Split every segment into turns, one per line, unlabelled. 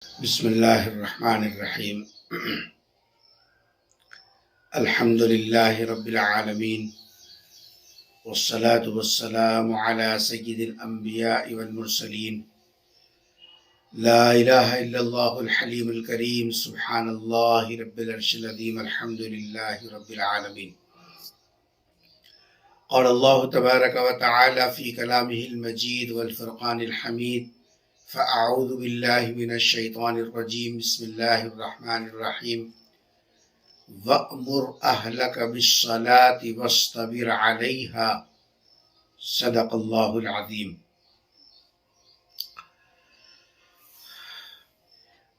بسم اللہ الرحمن الرحیم الحمد للہ رب العالمین والصلاة والسلام علی سید الانبیاء والمرسلین لا الہ الا اللہ الحلیم الکریم سبحان اللہ رب العرش العظیم الحمد للہ رب العالمین قال اللہ تبارک و تعالی فی کلامہ المجید والفرقان الحمید فأعوذ باللہ من الشیطان الرجیم بسم اللہ الرحمن الرحیم وَأْمُرْ أَهْلَكَ بِالصَّلَاةِ وَاصْطَبِرْ عَلَيْهَا صدق اللہ العظیم۔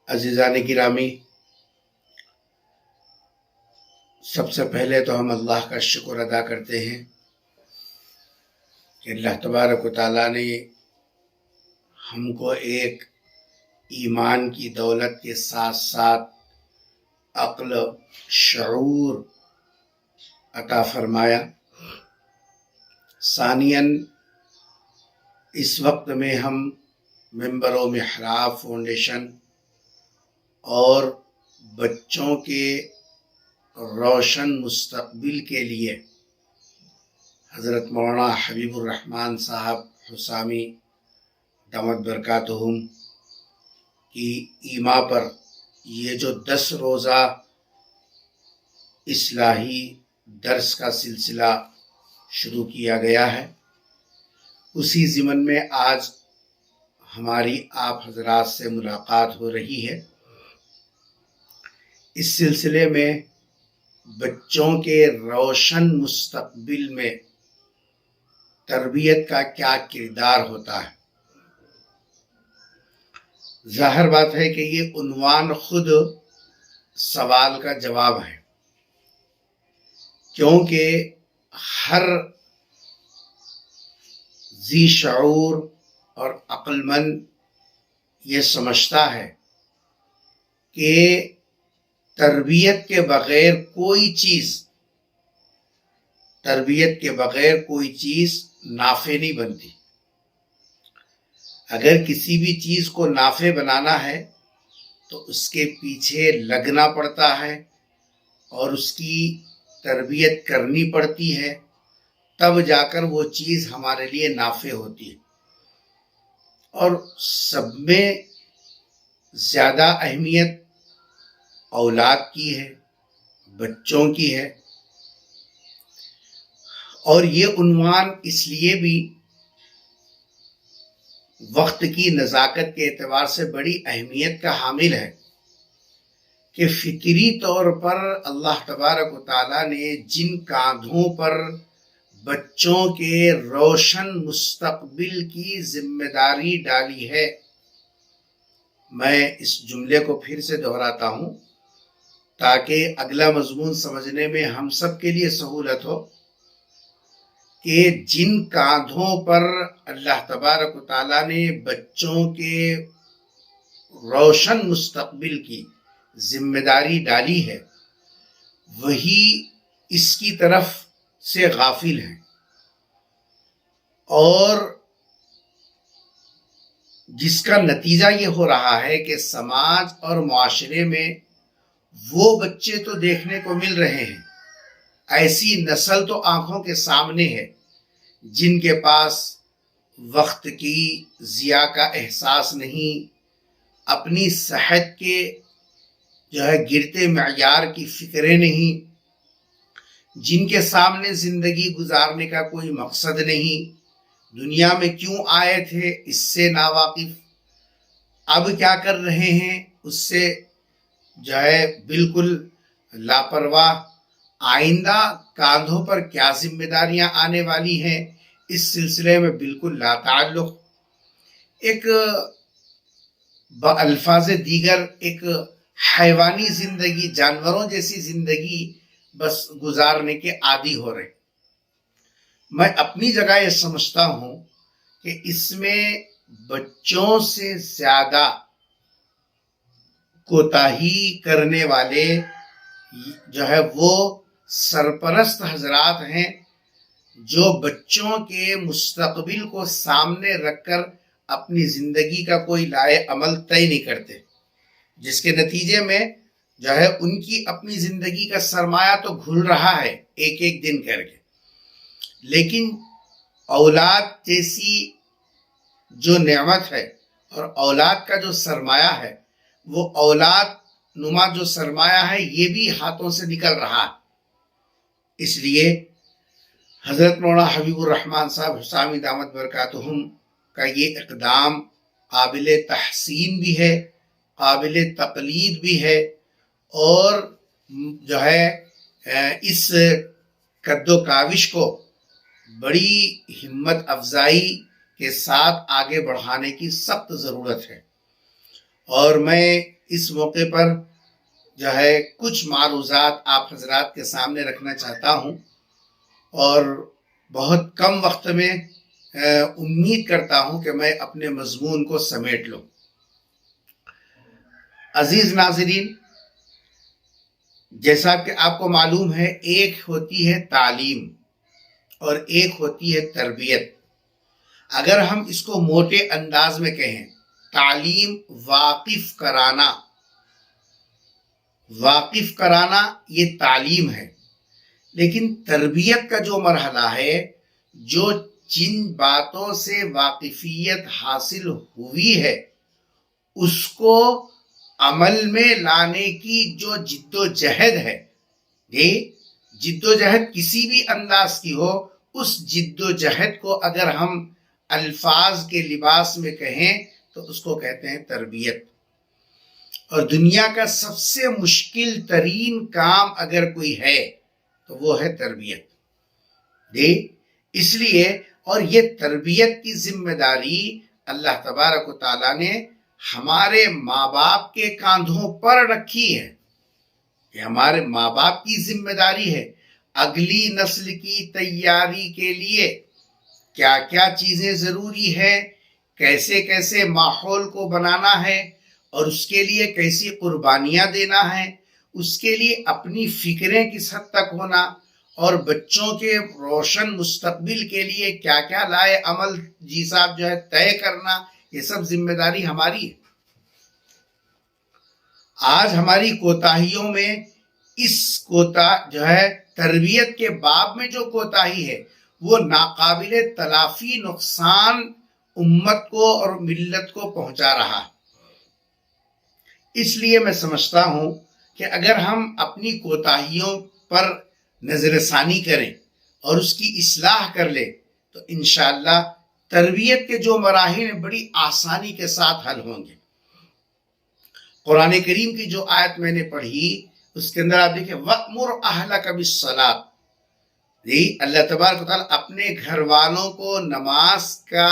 عزیزان گرامی، سب سے پہلے تو ہم اللہ کا شکر ادا کرتے ہیں کہ اللہ تبارک و تعالیٰ نے ہم کو ایک ایمان کی دولت کے ساتھ ساتھ عقل، شعور عطا فرمایا۔ ثانیاً، اس وقت میں ہم ممبر و محراب فاؤنڈیشن اور بچوں کے روشن مستقبل کے لیے حضرت مولانا حبیب الرحمن صاحب حسامی دامت برکاتہم کی ایما پر یہ جو 10 روزہ اصلاحی درس کا سلسلہ شروع کیا گیا ہے، اسی ضمن میں آج ہماری آپ حضرات سے ملاقات ہو رہی ہے۔ اس سلسلے میں بچوں کے روشن مستقبل میں تربیت کا کیا کردار ہوتا ہے۔ ظاہر بات ہے کہ یہ عنوان خود سوال کا جواب ہے، کیونکہ ہر ذی شعور اور عقل مند یہ سمجھتا ہے کہ تربیت کے بغیر کوئی چیز نافع نہیں بنتی۔ اگر کسی بھی چیز کو نافع بنانا ہے تو اس کے پیچھے لگنا پڑتا ہے اور اس کی تربیت کرنی پڑتی ہے، تب جا کر وہ چیز ہمارے لیے نافع ہوتی ہے۔ اور سب میں زیادہ اہمیت اولاد کی ہے، بچوں کی ہے۔ اور یہ عنوان اس لیے بھی وقت کی نزاکت کے اعتبار سے بڑی اہمیت کا حامل ہے کہ فطری طور پر اللہ تبارک و تعالیٰ نے جن کاندھوں پر بچوں کے روشن مستقبل کی ذمہ داری ڈالی ہے۔ میں اس جملے کو پھر سے دہراتا ہوں تاکہ اگلا مضمون سمجھنے میں ہم سب کے لیے سہولت ہو کہ جن کاندھوں پر اللہ تبارک و تعالیٰ نے بچوں کے روشن مستقبل کی ذمہ داری ڈالی ہے، وہی اس کی طرف سے غافل ہیں، اور جس کا نتیجہ یہ ہو رہا ہے کہ سماج اور معاشرے میں وہ بچے تو دیکھنے کو مل رہے ہیں، ایسی نسل تو آنکھوں کے سامنے ہے جن کے پاس وقت کی ضیاع کا احساس نہیں، اپنی صحت کے گرتے معیار کی فکریں نہیں، جن کے سامنے زندگی گزارنے کا کوئی مقصد نہیں، دنیا میں کیوں آئے تھے اس سے ناواقف، اب کیا کر رہے ہیں اس سے بالکل لاپرواہ، آئندہ کاندھوں پر کیا ذمہ داریاں آنے والی ہیں اس سلسلے میں بالکل لا تعلق، ایک بالفاظ دیگر ایک حیوانی زندگی، جانوروں جیسی زندگی بس گزارنے کے عادی ہو رہے۔ میں اپنی جگہ یہ سمجھتا ہوں کہ اس میں بچوں سے زیادہ کوتاہی کرنے والے وہ سرپرست حضرات ہیں جو بچوں کے مستقبل کو سامنے رکھ کر اپنی زندگی کا کوئی لائے عمل طے نہیں کرتے۔ جس کے نتیجے میں جو ہے ان کی اپنی زندگی کا سرمایہ تو گھل رہا ہے ایک ایک دن کر کے، لیکن اولاد جیسی جو نعمت ہے اور اولاد کا جو سرمایہ ہے، وہ اولاد نما جو سرمایہ ہے یہ بھی ہاتھوں سے نکل رہا ہے۔ اس لیے حضرت مولانا حبیب الرحمن صاحب حسامی دامت برکاتہم کا یہ اقدام قابل تحسین بھی ہے، قابل تقلید بھی ہے، اور جو ہے اس قد و کاوش کو بڑی ہمت افزائی کے ساتھ آگے بڑھانے کی سخت ضرورت ہے۔ اور میں اس موقع پر جو ہے کچھ معروضات آپ حضرات کے سامنے رکھنا چاہتا ہوں، اور بہت کم وقت میں امید کرتا ہوں کہ میں اپنے مضمون کو سمیٹ لوں۔ عزیز ناظرین، جیسا کہ آپ کو معلوم ہے، ایک ہوتی ہے تعلیم اور ایک ہوتی ہے تربیت۔ اگر ہم اس کو موٹے انداز میں کہیں، تعلیم واقف کرانا یہ تعلیم ہے، لیکن تربیت کا جو مرحلہ ہے، جو جن باتوں سے واقفیت حاصل ہوئی ہے اس کو عمل میں لانے کی جو جد و جہد ہے، یہ جد و جہد کسی بھی انداز کی ہو، اس جد و جہد کو اگر ہم الفاظ کے لباس میں کہیں تو اس کو کہتے ہیں تربیت۔ اور دنیا کا سب سے مشکل ترین کام اگر کوئی ہے تو وہ ہے تربیت۔ اس لیے اور یہ تربیت کی ذمہ داری اللہ تبارک و تعالیٰ نے ہمارے ماں باپ کے کاندھوں پر رکھی ہے۔ یہ ہمارے ماں باپ کی ذمہ داری ہے۔ اگلی نسل کی تیاری کے لیے کیا کیا چیزیں ضروری ہے، کیسے کیسے ماحول کو بنانا ہے، اور اس کے لیے کیسی قربانیاں دینا ہے، اس کے لیے اپنی فکریں کس حد تک ہونا، اور بچوں کے روشن مستقبل کے لیے کیا کیا لائے عمل صاحب جو ہے طے کرنا، یہ سب ذمہ داری ہماری ہے۔ آج ہماری کوتاہیوں میں جو ہے تربیت کے باب میں جو کوتاہی ہے، وہ ناقابل تلافی نقصان امت کو اور ملت کو پہنچا رہا ہے۔ اس لیے میں سمجھتا ہوں کہ اگر ہم اپنی کوتاہیوں پر نظر ثانی کریں اور اس کی اصلاح کر لیں تو انشاءاللہ تربیت کے جو مراحل ہیں بڑی آسانی کے ساتھ حل ہوں گے۔ قرآن کریم کی جو آیت میں نے پڑھی اس کے اندر آپ دیکھیں وَأْمُرْ أَهْلَكَ بِالصَّلَاةِ، اللہ تبارک و تعالیٰ اپنے گھر والوں کو نماز کا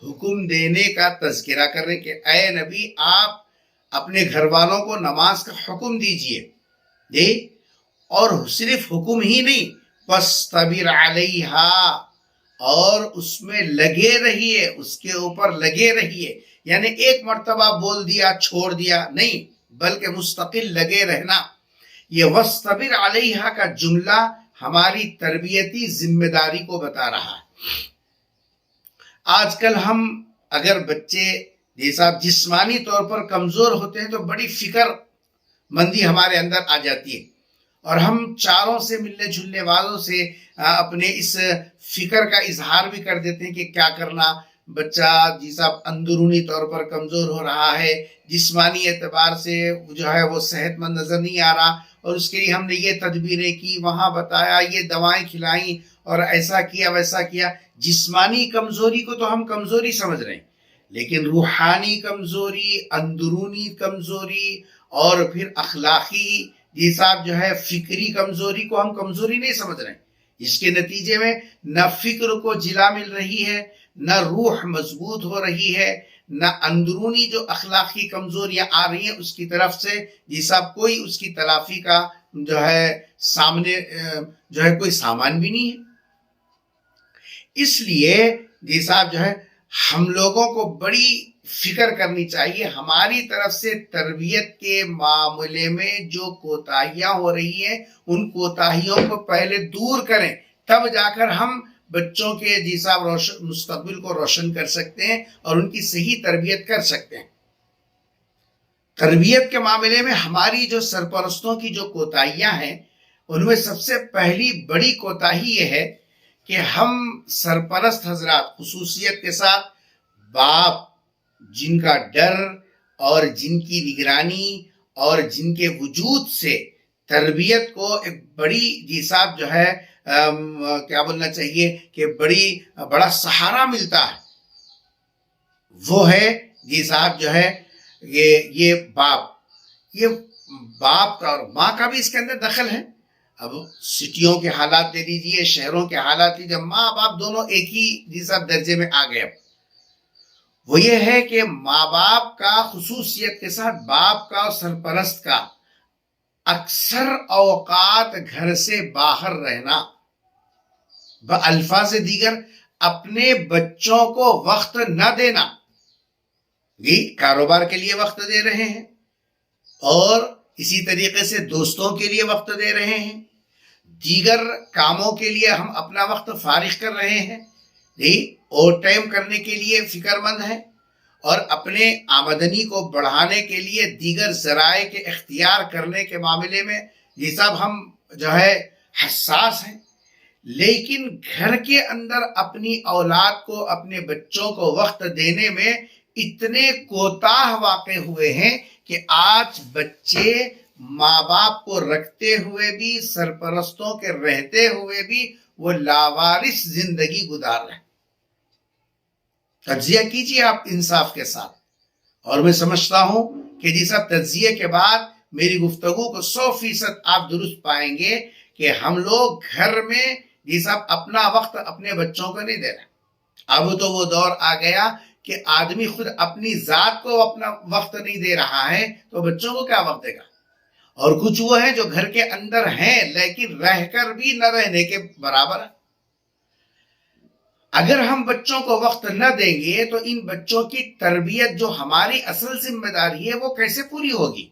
حکم دینے کا تذکرہ کر رہے کہ اے نبی آپ اپنے گھر والوں کو نماز کا حکم دیجئے، اور صرف حکم ہی نہیں، فَاسْتَبِرْ عَلَيْهَا، اور اس میں لگے رہیے، اس کے اوپر لگے رہیے، یعنی ایک مرتبہ بول دیا چھوڑ دیا نہیں، بلکہ مستقل لگے رہنا۔ یہ وَاسْتَبِرْ عَلَيْهَا کا جملہ ہماری تربیتی ذمہ داری کو بتا رہا ہے۔ آج کل ہم اگر بچے جیسا جسمانی طور پر کمزور ہوتے ہیں تو بڑی فکر مندی ہمارے اندر آ جاتی ہے، اور ہم چاروں سے ملنے جلنے والوں سے اپنے اس فکر کا اظہار بھی کر دیتے ہیں کہ کیا کرنا، بچہ صاحب اندرونی طور پر کمزور ہو رہا ہے، جسمانی اعتبار سے جو ہے وہ صحت مند نظر نہیں آ رہا، اور اس کے لیے ہم نے یہ تدبیریں کی، وہاں بتایا، یہ دوائیں کھلائیں، اور ایسا کیا ویسا کیا۔ جسمانی کمزوری کو تو ہم کمزوری سمجھ رہے ہیں، لیکن روحانی کمزوری، اندرونی کمزوری، اور پھر اخلاقی صاحب جو ہے فکری کمزوری کو ہم کمزوری نہیں سمجھ رہے ہیں۔ اس کے نتیجے میں نہ فکر کو جلا مل رہی ہے، نہ روح مضبوط ہو رہی ہے، نہ اندرونی جو اخلاقی کمزوریاں آ رہی ہیں اس کی طرف سے صاحب کوئی اس کی تلافی کا جو ہے سامنے جو ہے کوئی سامان بھی نہیں ہے۔ اس لیے صاحب جو ہے ہم لوگوں کو بڑی فکر کرنی چاہیے، ہماری طرف سے تربیت کے معاملے میں جو کوتاہیاں ہو رہی ہیں ان کوتاہیوں کو پہلے دور کریں، تب جا کر ہم بچوں کے صاحب مستقبل کو روشن کر سکتے ہیں اور ان کی صحیح تربیت کر سکتے ہیں۔ تربیت کے معاملے میں ہماری جو سرپرستوں کی جو کوتاہیاں ہیں ان میں سب سے پہلی بڑی کوتاہی یہ ہے کہ ہم سرپرست حضرات خصوصیت کے ساتھ باپ جن کا ڈر اور جن کی نگرانی اور جن کے وجود سے تربیت کو ایک بڑی جی صاحب جو ہے کیا بولنا چاہیے کہ بڑا سہارا ملتا ہے، وہ ہے جی صاحب جو ہے یہ باپ کا اور ماں کا بھی اس کے اندر دخل ہے۔ اب سٹیوں کے حالات لے لیجیے، شہروں کے حالات لیجیے، ماں باپ دونوں ایک ہی جی صاحب درجے میں آ گئے۔ وہ یہ ہے کہ ماں باپ کا خصوصیت کے ساتھ باپ کا اور سرپرست کا اکثر اوقات گھر سے باہر رہنا، بألفاظ دیگر اپنے بچوں کو وقت نہ دینا۔ جی کاروبار کے لیے وقت دے رہے ہیں اور اسی طریقے سے دوستوں کے لیے وقت دے رہے ہیں، دیگر کاموں کے لیے ہم اپنا وقت فارغ کر رہے ہیں، جی اوور ٹائم کرنے کے لیے فکر مند ہیں اور اپنے آمدنی کو بڑھانے کے لیے دیگر ذرائع کے اختیار کرنے کے معاملے میں یہ سب ہم جو ہے حساس ہیں، لیکن گھر کے اندر اپنی اولاد کو اپنے بچوں کو وقت دینے میں اتنے کوتاہ واقع ہوئے ہیں کہ آج بچے ماں باپ کو رکھتے ہوئے بھی، سرپرستوں کے رہتے ہوئے بھی وہ لاوارث زندگی گزار رہے ہیں۔ تجزیہ کیجیے آپ انصاف کے ساتھ، اور میں سمجھتا ہوں کہ جی صاحب تجزیے کے بعد میری گفتگو کو 100% آپ درست پائیں گے کہ ہم لوگ گھر میں جی صاحب اپنا وقت اپنے بچوں کو نہیں دے رہے۔ اب تو وہ دور آ گیا کہ آدمی خود اپنی ذات کو اپنا وقت نہیں دے رہا ہے تو بچوں کو کیا وقت دے گا؟ اور کچھ وہ ہیں جو گھر کے اندر ہیں لیکن رہ کر بھی نہ رہنے کے برابر ہے۔ اگر ہم بچوں کو وقت نہ دیں گے تو ان بچوں کی تربیت جو ہماری اصل ذمہ داری ہے وہ کیسے پوری ہوگی؟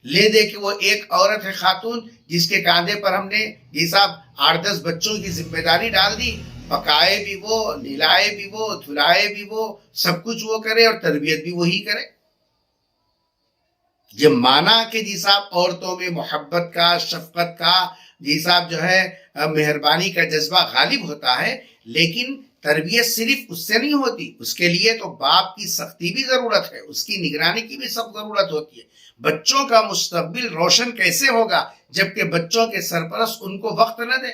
لے دے کہ وہ ایک عورت ہے، خاتون، جس کے کاندھے پر ہم نے یہ صاحب 8-10 بچوں کی ذمہ داری ڈال دی، پکائے بھی وہ، نہلائے بھی وہ، دھلائے بھی وہ، سب کچھ وہ کرے اور تربیت بھی وہی کرے۔ یہ مانا کہ جی صاحب عورتوں میں محبت کا، شفقت کا جی صاحب جو ہے مہربانی کا جذبہ غالب ہوتا ہے، لیکن تربیت صرف اس سے نہیں ہوتی، اس کے لیے تو باپ کی سختی بھی ضرورت ہے، اس کی نگرانی کی بھی سخت ضرورت ہوتی ہے۔ بچوں کا مستقبل روشن کیسے ہوگا جبکہ بچوں کے سرپرست ان کو وقت نہ دیں؟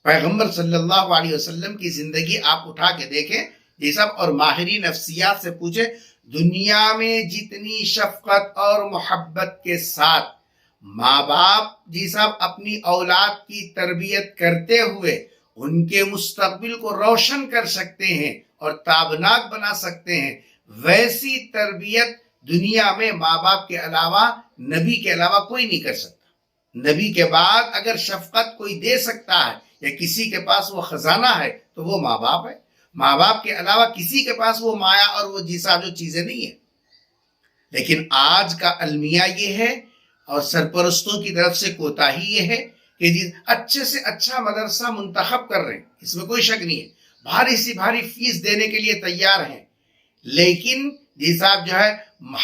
پیغمبر صلی اللہ علیہ وسلم کی زندگی آپ اٹھا کے دیکھیں یہ سب، اور ماہرین نفسیات سے پوچھیں، دنیا میں جتنی شفقت اور محبت کے ساتھ ماں باپ جی صاحب اپنی اولاد کی تربیت کرتے ہوئے ان کے مستقبل کو روشن کر سکتے ہیں اور تابناک بنا سکتے ہیں، ویسی تربیت دنیا میں ماں باپ کے علاوہ، نبی کے علاوہ کوئی نہیں کر سکتا۔ نبی کے بعد اگر شفقت کوئی دے سکتا ہے یا کسی کے پاس وہ خزانہ ہے تو وہ ماں باپ ہے۔ ماں باپ کے علاوہ کسی کے پاس وہ مایا اور وہ جی صاحب جو چیزیں نہیں ہیں۔ لیکن آج کا المیہ یہ ہے اور سرپرستوں کی طرف سے کوتاہی یہ ہے کہ جی اچھے سے اچھا مدرسہ منتخب کر رہے ہیں، اس میں کوئی شک نہیں ہے، بھاری سی بھاری فیس دینے کے لیے تیار ہیں، لیکن جی صاحب جو ہے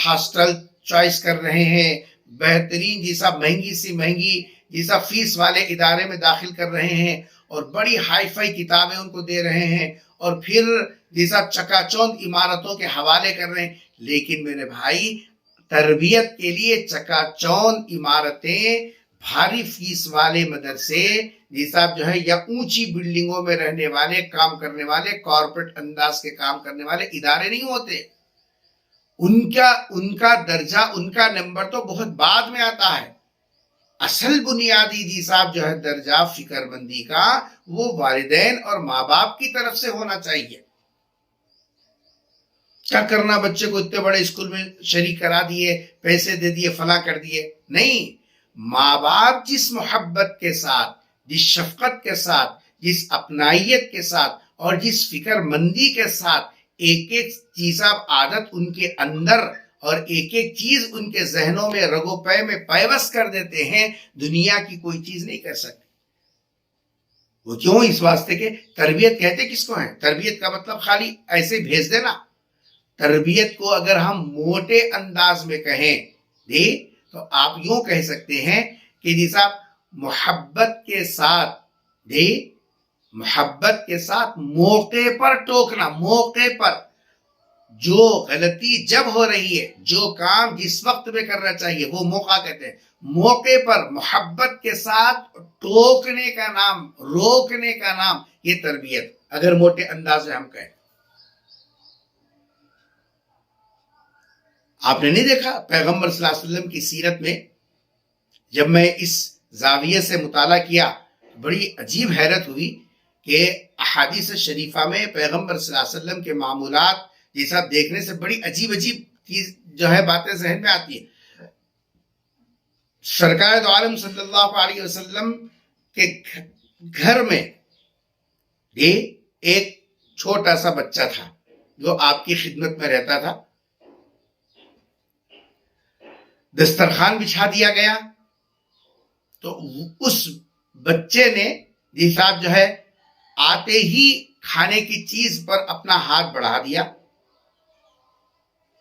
ہاسٹل چوائس کر رہے ہیں، بہترین جی صاحب مہنگی سی مہنگی جی صاحب فیس والے ادارے میں داخل کر رہے ہیں اور بڑی ہائی فائی کتابیں ان کو دے رہے ہیں اور پھر جی صاحب چکا چوند عمارتوں کے حوالے کر رہے ہیں۔ لیکن میرے بھائی تربیت کے لیے چکا چوند عمارتیں، بھاری فیس والے مدرسے جی صاحب جو ہے یا اونچی بلڈنگوں میں رہنے والے کام کرنے والے کارپوریٹ انداز کے کام کرنے والے ادارے نہیں ہوتے۔ ان کا درجہ، ان کا نمبر تو بہت بعد میں آتا ہے۔ اصل بنیادی جی صاحب جو ہے درجہ فکر مندی کا وہ والدین اور ماں باپ کی طرف سے ہونا چاہیے۔ کیا کرنا بچے کو اتنے بڑے اسکول میں شریک کرا دیے، پیسے دے دیے، فلاں کر دیے، نہیں۔ ماں باپ جس محبت کے ساتھ، جس شفقت کے ساتھ، جس اپنائیت کے ساتھ اور جس فکر مندی کے ساتھ ایک ایک چیز عادت ان کے اندر اور ایک ایک چیز ان کے ذہنوں میں رگو پے میں پیوست کر دیتے ہیں، دنیا کی کوئی چیز نہیں کر سکتی۔ وہ کیوں؟ اس واسطے کہ تربیت کہتے کس کو ہیں؟ تربیت کا مطلب خالی ایسے بھیج دینا، تربیت کو اگر ہم موٹے انداز میں کہیں تو آپ یوں کہہ سکتے ہیں کہ جی صاحب محبت کے ساتھ موقع پر ٹوکنا، موقع پر جو غلطی جب ہو رہی ہے، جو کام جس وقت میں کرنا چاہیے وہ موقع کہتے ہیں، موقع پر محبت کے ساتھ ٹوکنے کا نام، روکنے کا نام، یہ تربیت اگر موٹے انداز میں ہم کہیں۔ آپ نے نہیں دیکھا پیغمبر صلی اللہ علیہ وسلم کی سیرت میں، جب میں اس زاویے سے مطالعہ کیا بڑی عجیب حیرت ہوئی کہ احادیث شریفہ میں پیغمبر صلی اللہ علیہ وسلم کے معمولات جیسا دیکھنے سے بڑی عجیب چیز جو ہے باتیں ذہن میں آتی ہیں۔ سرکار دو عالم صلی اللہ علیہ وسلم کے گھر میں ایک چھوٹا سا بچہ تھا جو آپ کی خدمت میں رہتا تھا۔ دسترخوان بچھا دیا گیا تو اس بچے نے جی صاحب جو ہے آتے ہی کھانے کی چیز پر اپنا ہاتھ بڑھا دیا،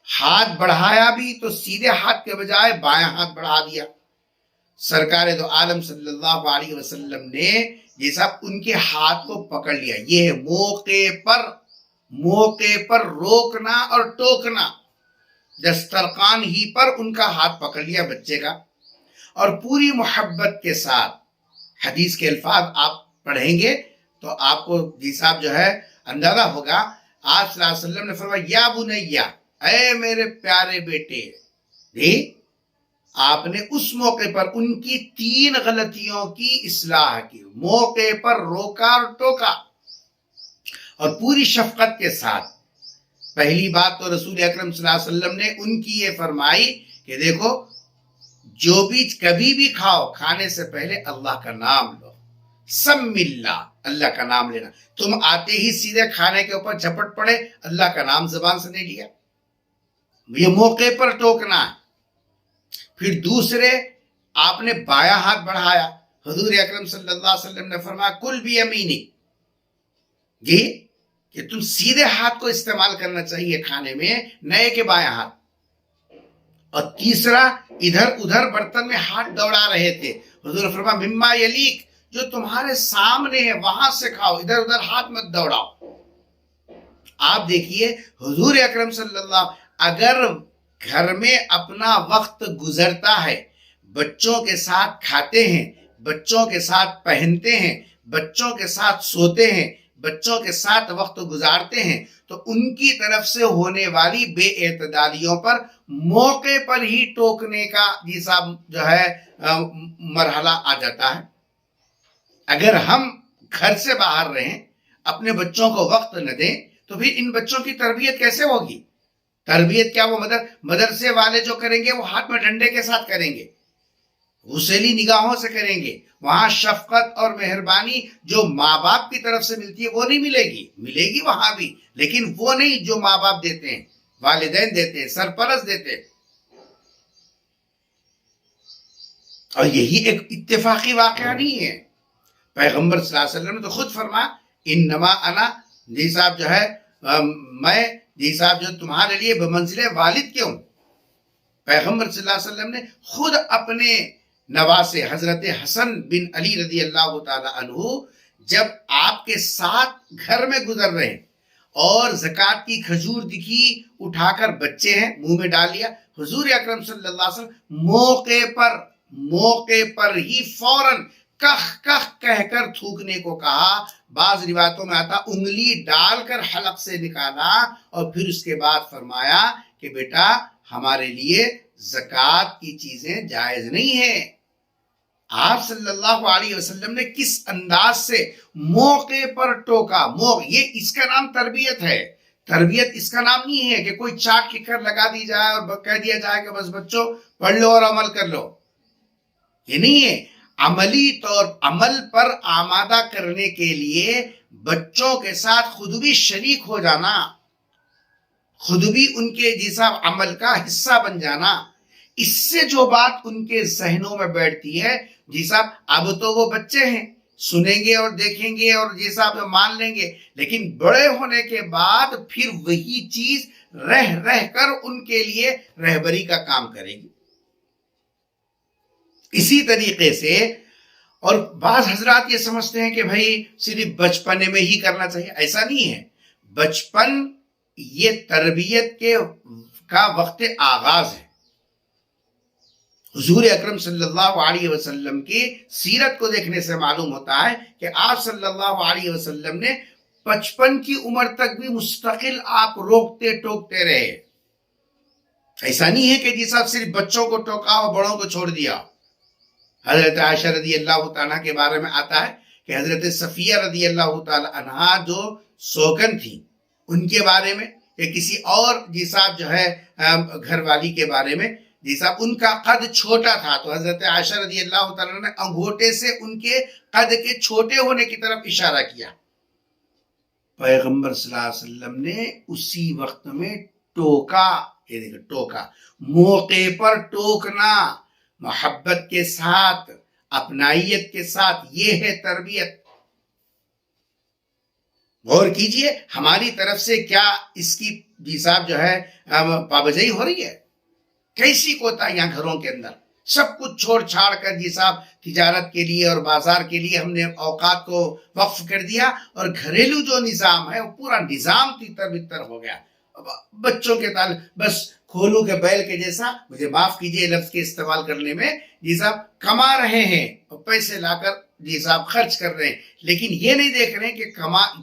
ہاتھ بڑھایا بھی تو سیدھے ہاتھ کے بجائے بائیں ہاتھ بڑھا دیا۔ سرکار دو عالم صلی اللہ علیہ وسلم نے یہ سب ان کے ہاتھ کو پکڑ لیا۔ یہ ہے موقع پر روکنا اور ٹوکنا۔ دسترخوان ہی پر ان کا ہاتھ پکڑ لیا بچے کا، اور پوری محبت کے ساتھ حدیث کے الفاظ آپ پڑھیں گے تو آپ کو جی صاحب جو ہے اندازہ ہوگا۔ آپ صلی اللہ علیہ وسلم نے فرمایا یا بنیا، اے میرے پیارے بیٹے، آپ نے اس موقع پر ان کی 3 غلطیوں کی اصلاح کی، موقع پر روکا اور ٹوکا، اور پوری شفقت کے ساتھ۔ پہلی بات تو رسول اکرم صلی اللہ علیہ وسلم نے ان کی یہ فرمائی کہ دیکھو جو بھی کبھی بھی کھاؤ، کھانے سے پہلے اللہ کا نام لو، سم اللہ، اللہ کا نام لینا۔ تم آتے ہی سیدھے کھانے کے اوپر جھپٹ پڑے، اللہ کا نام زبان سے نہیں لیا، یہ موقع پر ٹوکنا ہے۔ پھر دوسرے آپ نے بایاں ہاتھ بڑھایا، حضور اکرم صلی اللہ علیہ وسلم نے فرمایا کل بیمینی، کہ تم سیدھے ہاتھ کو استعمال کرنا چاہیے کھانے میں، نئے کے بایاں ہاتھ۔ اور تیسرا ادھر ادھر برتن میں ہاتھ دوڑا رہے تھے، حضور فرمایا مما یلیک، جو تمہارے سامنے ہے وہاں سے کھاؤ، ادھر ادھر ہاتھ مت دوڑاؤ۔ آپ دیکھیے حضور اکرم صلی اللہ، اگر گھر میں اپنا وقت گزرتا ہے، بچوں کے ساتھ کھاتے ہیں، بچوں کے ساتھ پہنتے ہیں، بچوں کے ساتھ سوتے ہیں، بچوں کے ساتھ وقت گزارتے ہیں، تو ان کی طرف سے ہونے والی بے اعتدالیوں پر موقع پر ہی ٹوکنے کا یہ سب جو ہے مرحلہ آ جاتا ہے۔ اگر ہم گھر سے باہر رہیں، اپنے بچوں کو وقت نہ دیں، تو پھر ان بچوں کی تربیت کیسے ہوگی؟ تربیت کیا وہ مدرسے والے جو کریں گے وہ ہاتھ میں ڈنڈے کے ساتھ کریں گے، غسیلی نگاہوں سے کریں گے، وہاں شفقت اور مہربانی جو ماں باپ کی طرف سے ملتی ہے وہ نہیں ملے گی وہاں بھی، لیکن وہ نہیں جو ماں باپ دیتے ہیں، والدین دیتے ہیں، سرپرست دیتے ہیں۔ اور یہی ایک اتفاقی واقعہ نہیں ہے، پیغمبر صلی اللہ علیہ وسلم نے تو خود فرمایا انما انا، جی صاحب جو ہے میں جی صاحب جو تمہارے لیے بمنزل والد کیوں۔ پیغمبر صلی اللہ علیہ وسلم نے خود اپنے نواسے حضرت حسن بن علی رضی اللہ تعالی عنہ جب آپ کے ساتھ گھر میں گزر رہے ہیں اور زکوٰۃ کی کھجور دکھی، اٹھا کر بچے ہیں منہ میں ڈال لیا، حضور اکرم صلی اللہ علیہ وسلم موقع پر ہی فوراً کخ کخ کہہ کر تھوکنے کو کہا۔ بعض روایتوں میں آتا انگلی ڈال کر حلق سے نکالا، اور پھر اس کے بعد فرمایا کہ بیٹا ہمارے لیے زکوٰۃ کی چیزیں جائز نہیں ہیں۔ آپ صلی اللہ علیہ وسلم نے کس انداز سے موقع پر ٹوکا، یہ اس کا نام تربیت ہے۔ تربیت اس کا نام نہیں ہے کہ کوئی چاک کی کر لگا دی جائے اور کہہ دیا جائے کہ بس بچوں پڑھ لو اور عمل کر لو، یہ نہیں ہے۔ عمل پر آمادہ کرنے کے لیے بچوں کے ساتھ خود بھی شریک ہو جانا، خود بھی ان کے جیسا عمل کا حصہ بن جانا، اس سے جو بات ان کے ذہنوں میں بیٹھتی ہے، جی صاحب اب تو وہ بچے ہیں، سنیں گے اور دیکھیں گے اور جی صاحب مان لیں گے، لیکن بڑے ہونے کے بعد پھر وہی چیز رہ رہ کر ان کے لیے رہبری کا کام کرے گی۔ اسی طریقے سے، اور بعض حضرات یہ سمجھتے ہیں کہ بھائی صرف بچپنے میں ہی کرنا چاہیے، ایسا نہیں ہے۔ بچپن یہ تربیت کا وقت آغاز ہے۔ حضور اکرم صلی اللہ علیہ وسلم کی سیرت کو دیکھنے سے معلوم ہوتا ہے کہ آپ صلی اللہ علیہ وسلم نے 55 کی عمر تک بھی مستقل آپ روکتے ٹوکتے رہے۔ ایسا نہیں ہے کہ جی صاحب صرف بچوں کو ٹوکا اور بڑوں کو چھوڑ دیا۔ حضرت عائشہ رضی اللہ تعالیٰ کے بارے میں آتا ہے کہ حضرت صفیہ رضی اللہ تعالیٰ عنہا جو سوگن تھی، ان کے بارے میں یا کسی اور جی صاحب جو ہے گھر والی کے بارے میں، جی صاحب ان کا قد چھوٹا تھا تو حضرت عائشہ رضی اللہ تعالیٰ نے انگوٹے سے ان کے قد کے چھوٹے ہونے کی طرف اشارہ کیا۔ پیغمبر صلی اللہ علیہ وسلم نے اسی وقت میں ٹوکا، یہ دیکھیں ٹوکا، موقع پر ٹوکنا، محبت کے ساتھ، اپنائیت کے ساتھ، یہ ہے تربیت۔ غور کیجئے ہماری طرف سے کیا اس کی جی صاحب جو ہے پابجائی ہو رہی ہے؟ کیسی کوتاہیاں گھروں کے اندر، سب کچھ چھوڑ چھاڑ کر جی صاحب تجارت کے لیے اور بازار کے لیے ہم نے اوقات کو وقف کر دیا، اور گھریلو جو نظام ہے وہ پورا نظام تتر بتر ہو گیا۔ بچوں کے تعلق بس کھولو کے بیل کے جیسا، مجھے معاف کیجئے لفظ کے استعمال کرنے میں، جی صاحب کما رہے ہیں اور پیسے لا کر جی صاحب خرچ کر رہے ہیں، لیکن یہ نہیں دیکھ رہے ہیں کہ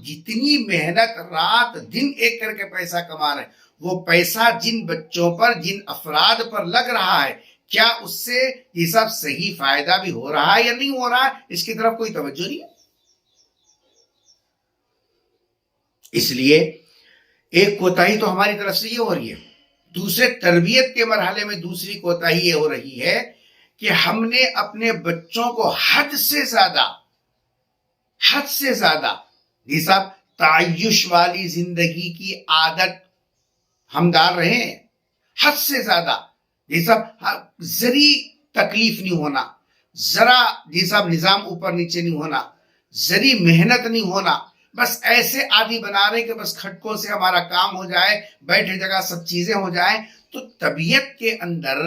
جتنی محنت رات دن ایک کر کے پیسہ کما رہے ہیں، وہ پیسہ جن بچوں پر، جن افراد پر لگ رہا ہے، کیا اس سے یہ سب صحیح فائدہ بھی ہو رہا ہے یا نہیں ہو رہا ہے، اس کی طرف کوئی توجہ نہیں ہے۔ اس لیے ایک کوتاہی تو ہماری طرف سے یہ ہو رہی ہے۔ دوسرے تربیت کے مرحلے میں دوسری کوتاہی یہ ہو رہی ہے کہ ہم نے اپنے بچوں کو حد سے زیادہ یہ سب تعیش والی زندگی کی عادت ہم ڈال رہے ہیں۔ حد سے زیادہ یہ سب ذری تکلیف نہیں ہونا، ذرا یہ سب نظام اوپر نیچے نہیں ہونا، ذری محنت نہیں ہونا، بس ایسے عادی بنا رہے کہ بس کھٹکوں سے ہمارا کام ہو جائے، بیٹھے جگہ سب چیزیں ہو جائیں۔ تو طبیعت کے اندر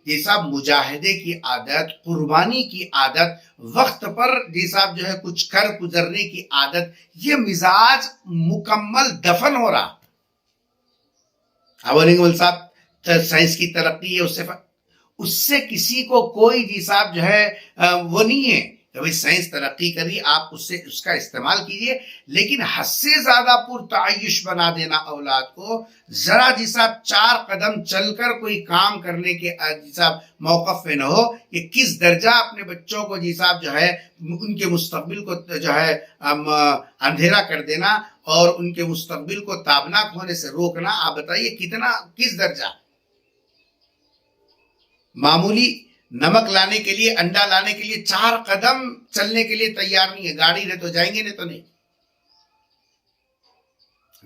یہ سب مجاہدے کی عادت، قربانی کی عادت، وقت پر یہ سب جو ہے کچھ کر گزرنے کی عادت، یہ مزاج مکمل دفن ہو رہا۔ صاحب سائنس کی ترقی ہے، اس سے کسی کو کوئی جی صاحب جو ہے وہ نہیں ہے کہ سائنس ترقی کری، آپ اس کا استعمال کیجئے، لیکن حد سے زیادہ پرتعیش بنا دینا اولاد کو، ذرا جی صاحب 4 قدم چل کر کوئی کام کرنے کے جی صاحب موقف پہ نہ ہو، کہ کس درجہ اپنے بچوں کو جی صاحب جو ہے ان کے مستقبل کو جو ہے اندھیرا کر دینا اور ان کے مستقبل کو تابناک ہونے سے روکنا، آپ بتائیے کس درجہ؟ معمولی نمک لانے کے لیے، انڈا لانے کے لیے 4 قدم چلنے کے لیے تیار نہیں ہے، گاڑی رہے تو جائیں گے، نہیں تو نہیں۔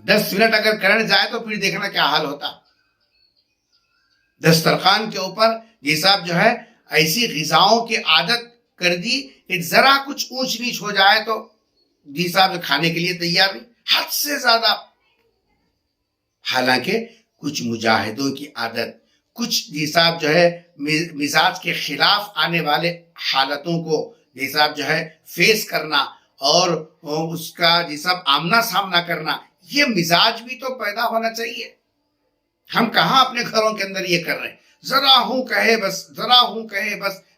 10 منٹ اگر کرنٹ جائے تو پھر دیکھنا کیا حال ہوتا۔ دسترخوان کے اوپر یہ صاحب جو ہے ایسی غذاؤں کی عادت کر دی کہ ذرا کچھ اونچ نیچ ہو جائے تو جی صاحب کھانے کے لیے تیار نہیں، حد سے زیادہ۔ حالانکہ کچھ مجاہدوں کی عادت، کچھ جی صاحب جو ہے مزاج کے خلاف آنے والے حالتوں کو جی صاحب جو ہے فیس کرنا اور اس کا جی صاحب آمنا سامنا کرنا، یہ مزاج بھی تو پیدا ہونا چاہیے۔ ہم کہاں اپنے گھروں کے اندر یہ کر رہے ہیں؟ ذرا ہوں کہے بس،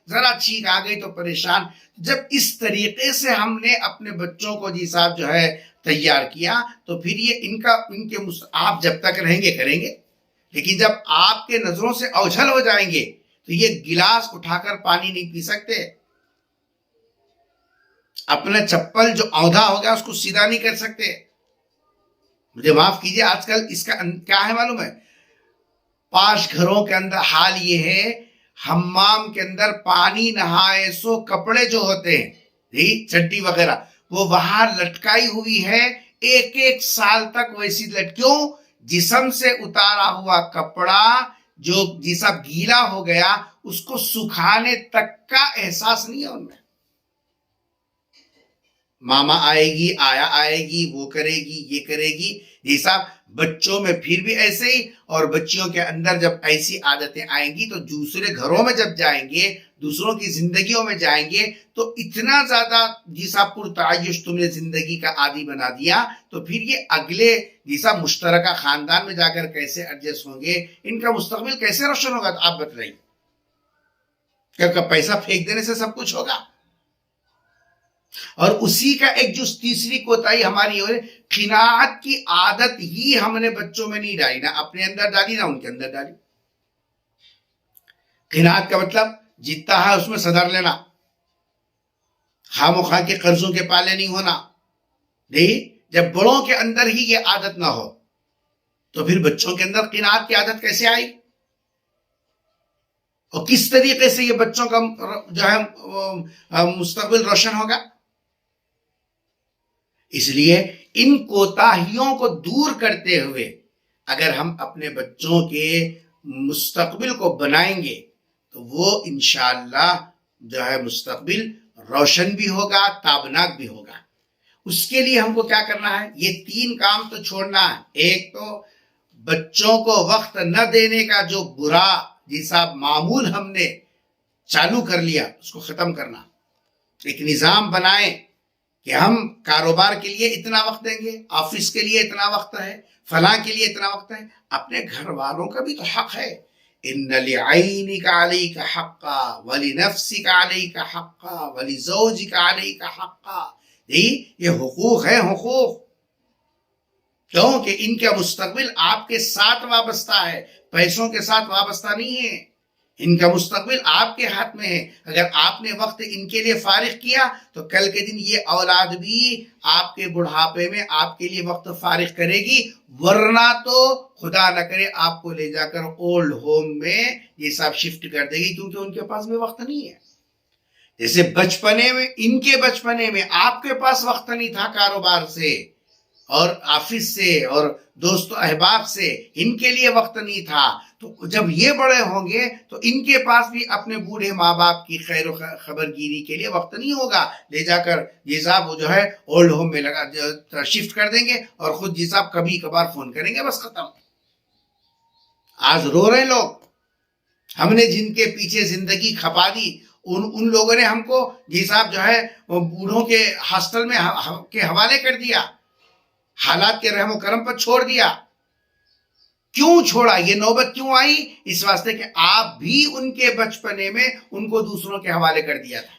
ذرا چھینک آ گئی تو پریشان۔ جب اس طریقے سے ہم نے اپنے بچوں کو جی صاحب جو ہے تیار کیا تو پھر یہ ان کے آپ جب تک رہیں گے کریں گے، لیکن جب آپ کے نظروں سے اوجھل ہو جائیں گے تو یہ گلاس اٹھا کر پانی نہیں پی سکتے، اپنا چپل جو اوندا ہو گیا اس کو سیدھا نہیں کر سکتے۔ مجھے معاف کیجئے، آج کل اس کا کیا ہے معلوم ہے؟ پاش گھروں کے اندر حال یہ ہے، حمام کے اندر پانی نہائے سو کپڑے جو ہوتے ہیں چڈی وغیرہ، وہ وہاں لٹکائی ہوئی ہے 1 سال تک ویسی کیوں؟ جسم سے اتارا ہوا کپڑا جو جسم گیلا ہو گیا، اس کو سکھانے تک کا احساس نہیں ہے ان میں۔ ماما آئے گی، آیا آئے گی، وہ کرے گی، یہ کرے گی، یہ صاحب بچوں میں پھر بھی ایسے ہی، اور بچیوں کے اندر جب ایسی عادتیں آئیں گی تو دوسرے گھروں میں جب جائیں گے، دوسروں کی زندگیوں میں جائیں گے، تو اتنا زیادہ جی صاحب پرتعیش تم نے زندگی کا عادی بنا دیا، تو پھر یہ اگلے جی صاحب مشترکہ خاندان میں جا کر کیسے ایڈجسٹ ہوں گے، ان کا مستقبل کیسے روشن ہوگا؟ تو آپ بتائیے، کیا پیسہ پھینک دینے سے سب کچھ ہوگا؟ اور اسی کا ایک جو تیسری کوتاہی ہماری ہو رہی، قناعت کی عادت ہی ہم نے بچوں میں نہیں ڈالی، نہ اپنے اندر ڈالی نہ ان کے اندر ڈالی۔ قناعت کا مطلب جتنا ہے اس میں صدر لینا، خام و خواہ کے قرضوں کے پالے نہیں ہونا۔ نہیں، جب بڑوں کے اندر ہی یہ عادت نہ ہو تو پھر بچوں کے اندر قناعت کی عادت کیسے آئی؟ اور کس طریقے سے یہ بچوں کا جو ہے مستقبل روشن ہوگا؟ اس لیے ان کوتاہیوں کو دور کرتے ہوئے اگر ہم اپنے بچوں کے مستقبل کو بنائیں گے تو وہ انشاءاللہ جو ہے مستقبل روشن بھی ہوگا، تابناک بھی ہوگا۔ اس کے لیے ہم کو کیا کرنا ہے؟ یہ 3 کام تو چھوڑنا ہے۔ ایک تو بچوں کو وقت نہ دینے کا جو برا جی صاحب معمول ہم نے چالو کر لیا، اس کو ختم کرنا۔ ایک نظام بنائیں کہ ہم کاروبار کے لیے اتنا وقت دیں گے، آفس کے لیے اتنا وقت ہے، فلاں کے لیے اتنا وقت ہے۔ اپنے گھر والوں کا بھی تو حق ہے۔ ان لعینک علیک حقا ولنفسک علیک حقا ولزوجک علیک حقا، یہ حقوق ہیں، حقوق، کیونکہ ان کا مستقبل آپ کے ساتھ وابستہ ہے، پیسوں کے ساتھ وابستہ نہیں ہے۔ ان کا مستقبل آپ کے ہاتھ میں ہے۔ اگر آپ نے وقت ان کے لیے فارغ کیا تو کل کے دن یہ اولاد بھی آپ کے بڑھاپے میں آپ کے لیے وقت فارغ کرے گی، ورنہ تو خدا نہ کرے آپ کو لے جا کر اولڈ ہوم میں یہ سب شفٹ کر دے گی، کیونکہ ان کے پاس میں وقت نہیں ہے۔ جیسے بچپنے میں، ان کے بچپنے میں آپ کے پاس وقت نہیں تھا کاروبار سے اور آفس سے اور دوست احباب سے، ان کے لیے وقت نہیں تھا، تو جب یہ بڑے ہوں گے تو ان کے پاس بھی اپنے بوڑھے ماں باپ کی خیر و خبر گیری کے لیے وقت نہیں ہوگا۔ لے جا کر جی صاحب وہ جو ہے اولڈ ہوم میں شفٹ کر دیں گے اور خود جی صاحب کبھی کبھار فون کریں گے، بس ختم۔ آج رو رہے لوگ، ہم نے جن کے پیچھے زندگی کھپا دی، ان لوگوں نے ہم کو جی صاحب جو ہے بوڑھوں کے ہاسٹل میں کے حوالے کر دیا، حالات کے رحم و کرم پر چھوڑ دیا۔ کیوں چھوڑا؟ یہ نوبت کیوں آئی؟ اس واسطے کہ آپ بھی ان کے بچپنے میں ان کو دوسروں کے حوالے کر دیا تھا۔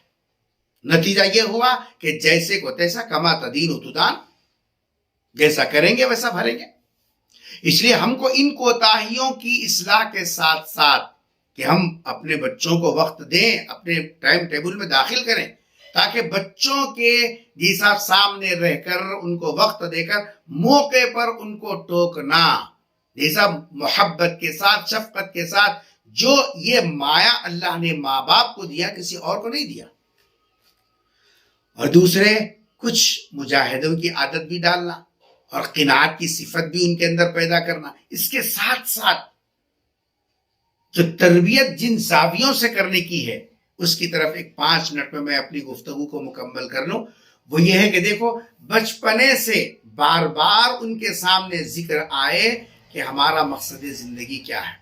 نتیجہ یہ ہوا کہ جیسے کو تیسا، کما تدین تدان، جیسا کریں گے ویسا بھریں گے۔ اس لیے ہم کو ان کوتاہیوں کی اصلاح کے ساتھ ساتھ کہ ہم اپنے بچوں کو وقت دیں، اپنے ٹائم ٹیبل میں داخل کریں، تاکہ بچوں کے جی صاحب سامنے رہ کر ان کو وقت دے کر موقع پر ان کو ٹوکنا، جی صاحب محبت کے ساتھ، شفقت کے ساتھ، جو یہ مایا اللہ نے ماں باپ کو دیا، کسی اور کو نہیں دیا۔ اور دوسرے، کچھ مجاہدوں کی عادت بھی ڈالنا اور قناعت کی صفت بھی ان کے اندر پیدا کرنا۔ اس کے ساتھ ساتھ جو تربیت جن زاویوں سے کرنے کی ہے، اس کی طرف ایک 5 منٹ میں اپنی گفتگو کو مکمل کر لوں۔ وہ یہ ہے کہ دیکھو، بچپنے سے بار بار ان کے سامنے ذکر آئے کہ ہمارا مقصد زندگی کیا ہے،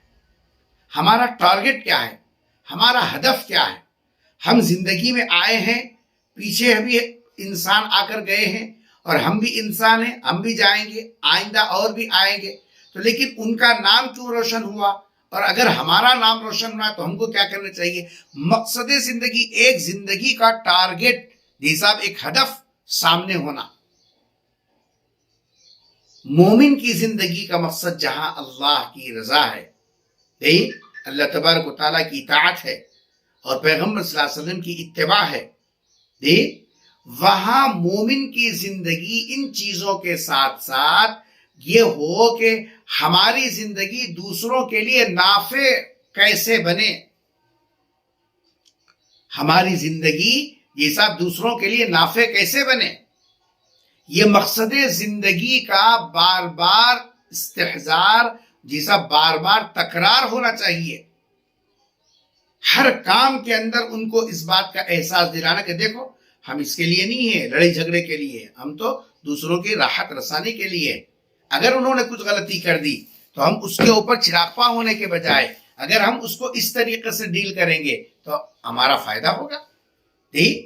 ہمارا ٹارگٹ کیا ہے، ہمارا ہدف کیا ہے۔ ہم زندگی میں آئے ہیں، پیچھے بھی انسان آ کر گئے ہیں، اور ہم بھی انسان ہیں، ہم بھی جائیں گے، آئندہ اور بھی آئیں گے، تو لیکن ان کا نام کیوں روشن ہوا؟ اور اگر ہمارا نام روشن ہوا تو ہم کو کیا کرنا چاہیے؟ مقصد زندگی، ایک زندگی کا ٹارگٹ، جی صاحب ایک ہدف سامنے ہونا۔ مومن کی زندگی کا مقصد جہاں اللہ کی رضا ہے، اللہ تبارک و تعالیٰ کی اطاعت ہے اور پیغمبر صلی اللہ علیہ وسلم کی اتباع ہے، وہاں مومن کی زندگی ان چیزوں کے ساتھ ساتھ یہ ہو کہ ہماری زندگی دوسروں کے لیے نافع کیسے بنے، ہماری زندگی یہ سب دوسروں کے لیے نافع کیسے بنے۔ یہ مقصد زندگی کا بار بار استحضار، جیسا بار بار تکرار ہونا چاہیے۔ ہر کام کے اندر ان کو اس بات کا احساس دلانا کہ دیکھو، ہم اس کے لیے نہیں ہیں لڑائی جھگڑے کے لیے، ہم تو دوسروں کی راحت رسانی کے لیے، اگر انہوں نے کچھ غلطی کر دی تو ہم اس کے اوپر چراغپا ہونے کے بجائے اگر ہم اس کو اس طریقے سے ڈیل کریں گے تو ہمارا فائدہ ہوگا،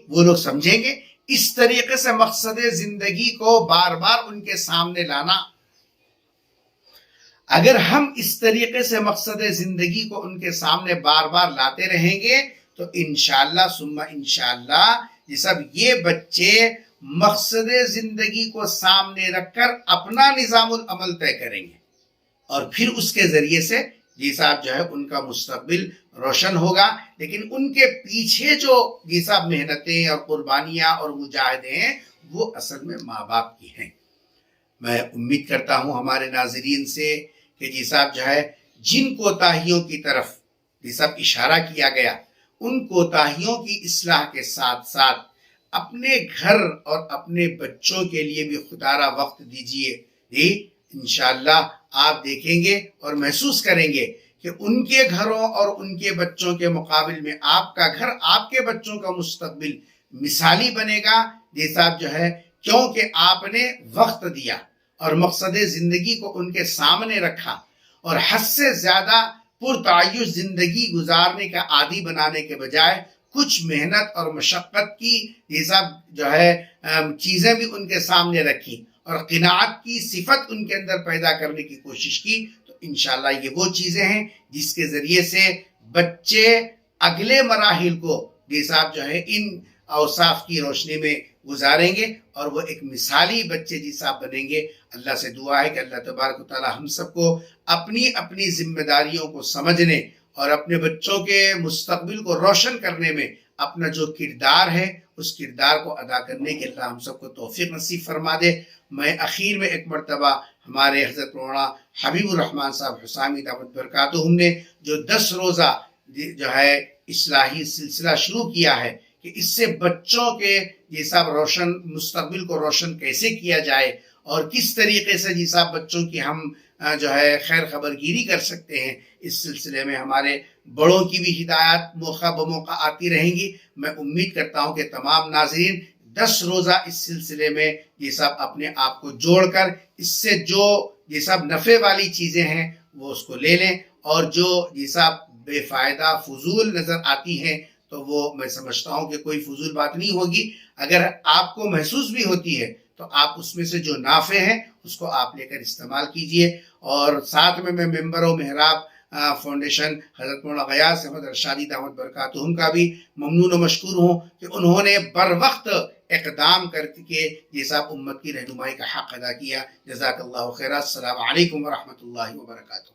وہ لوگ سمجھیں گے۔ اس طریقے سے مقصد زندگی کو بار بار ان کے سامنے لانا، اگر ہم اس طریقے سے مقصد زندگی کو ان کے سامنے بار بار لاتے رہیں گے تو انشاءاللہ ثم انشاءاللہ یہ بچے مقصد زندگی کو سامنے رکھ کر اپنا نظام العمل طے کریں گے، اور پھر اس کے ذریعے سے ان کا مستقبل روشن ہوگا۔ لیکن ان کے پیچھے جو محنتیں اور قربانیاں اور مجاہدے ہیں وہ اصل میں ماں باپ کی ہیں۔ میں امید کرتا ہوں ہمارے ناظرین سے کہ جن کوتاہیوں کی طرف اشارہ کیا گیا، ان کوتاہیوں کی اصلاح کے ساتھ ساتھ اپنے گھر اور اپنے بچوں کے لیے بھی خدا را وقت دیجئے۔ انشاءاللہ آپ دیکھیں گے اور محسوس کریں گے کہ ان کے گھروں اور ان کے بچوں کے مقابل میں آپ کا گھر، آپ کے بچوں کا مستقبل مثالی بنے گا، کیونکہ آپ نے وقت دیا اور مقصد زندگی کو ان کے سامنے رکھا، اور حد سے زیادہ پرتعیش زندگی گزارنے کا عادی بنانے کے بجائے کچھ محنت اور مشقت کی چیزیں بھی ان کے سامنے رکھی اور قناعت کی صفت ان کے اندر پیدا کرنے کی کوشش کی، تو انشاءاللہ یہ وہ چیزیں ہیں جس کے ذریعے سے بچے اگلے مراحل کو ان اوصاف کی روشنی میں گزاریں گے اور وہ ایک مثالی بچے بنیں گے۔ اللہ سے دعا ہے کہ اللہ تبارک و تعالی ہم سب کو اپنی اپنی ذمہ داریوں کو سمجھنے اور اپنے بچوں کے مستقبل کو روشن کرنے میں اپنا جو کردار ہے اس کردار کو ادا کرنے کے اللہ ہم سب کو توفیق نصیب فرما دے۔ میں اخیر میں ایک مرتبہ ہمارے حضرت مولانا حبیب الرحمن صاحب حسامی دامت برکاتہم نے جو 10 روزہ اصلاحی سلسلہ شروع کیا ہے کہ اس سے بچوں کے روشن مستقبل کو روشن کیسے کیا جائے اور کس طریقے سے بچوں کی ہم خیر خبر گیری کر سکتے ہیں، اس سلسلے میں ہمارے بڑوں کی بھی ہدایات موقع بموقع آتی رہیں گی۔ میں امید کرتا ہوں کہ تمام ناظرین 10 روزہ اس سلسلے میں اپنے آپ کو جوڑ کر اس سے جو نفع والی چیزیں ہیں وہ اس کو لے لیں، اور جو بے فائدہ فضول نظر آتی ہیں تو وہ میں سمجھتا ہوں کہ کوئی فضول بات نہیں ہوگی۔ اگر آپ کو محسوس بھی ہوتی ہے تو آپ اس میں سے جو نافع ہیں اس کو آپ لے کر استعمال کیجئے۔ اور ساتھ میں ممبر و محراب فاؤنڈیشن حضرت مولانا غیاث احمد ارشادی دامت برکاتہم کا بھی ممنون و مشکور ہوں کہ انہوں نے بر وقت اقدام کر کے امت کی رہنمائی کا حق ادا کیا۔ جزاک اللہ خیر۔ السلام علیکم ورحمۃ اللہ وبرکاتہ۔